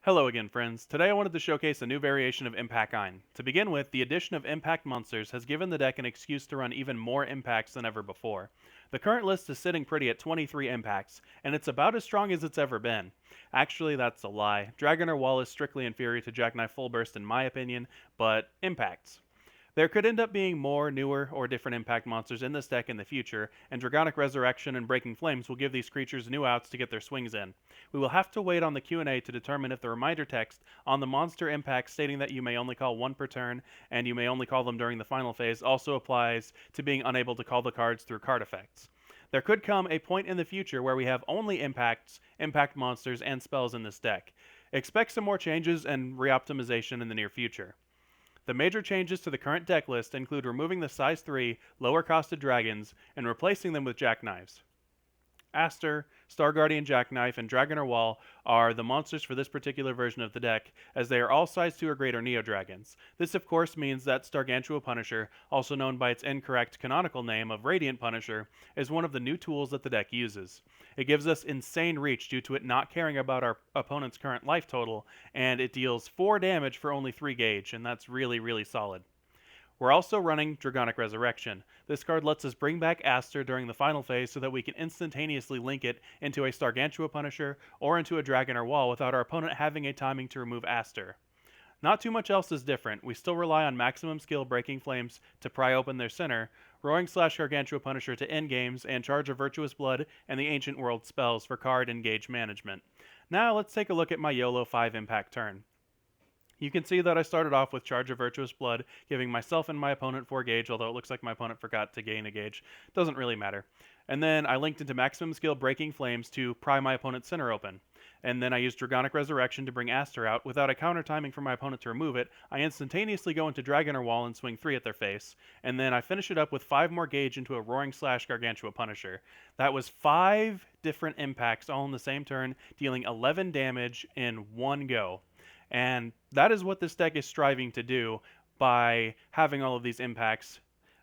Hello again, friends. Today I wanted to showcase a new variation of Impack Ein. To begin with, the addition of impact monsters has given the deck an excuse to run even more impacts than ever before. The current list is sitting pretty at 23 impacts, and it's about as strong as it's ever been. Actually, that's a lie. Wall is strictly inferior to Jackknife Full Burst in my opinion, but impacts. There could end up being more, newer, or different impact monsters in this deck in the future, and Dragonic Resurrection and Breaking Flames will give these creatures new outs to get their swings in. We will have to wait on the Q&A to determine if the reminder text on the monster impact stating that you may only call one per turn, and you may only call them during the final phase, also applies to being unable to call the cards through card effects. There could come a point in the future where we have only impacts, impact monsters, and spells in this deck. Expect some more changes and reoptimization in the near future. The major changes to the current deck list include removing the size 3, lower costed dragons and replacing them with jackknives. Aster, Star Guardian Jackknife, and Dragonor are the monsters for this particular version of the deck, as they are all size 2 or greater Neo-Dragons. This of course means that Stargantua Punisher, also known by its incorrect canonical name of Radiant Punisher, is one of the new tools that the deck uses. It gives us insane reach due to it not caring about our opponent's current life total, and it deals 4 damage for only 3 gauge, and that's really solid. We're also running Dragonic Resurrection. This card lets us bring back Aster during the final phase so that we can instantaneously link it into a Stargantua Punisher or into a Dragonor without our opponent having a timing to remove Aster. Not too much else is different. We still rely on maximum skill Breaking Flames to pry open their center, Roaring/Gargantua Punisher to end games, and Charge of Virtuous Blood and the Ancient World spells for card and gauge management. Now let's take a look at my YOLO 5 impact turn. You can see that I started off with Charge of Virtuous Blood, giving myself and my opponent 4 gauge, although it looks like my opponent forgot to gain a gauge. Doesn't really matter. And then I linked into maximum skill Breaking Flames to pry my opponent's center open. And then I used Dragonic Resurrection to bring Aster out. Without a counter timing for my opponent to remove it, I instantaneously go into Dragonor and swing 3 at their face. And then I finish it up with 5 more gauge into a Roaring/Gargantua Punisher. That was 5 different impacts all in the same turn, dealing 11 damage in one go. And that is what this deck is striving to do by having all of these impacts.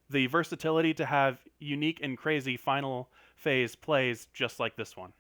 The versatility to have unique and crazy final phase plays just like this one.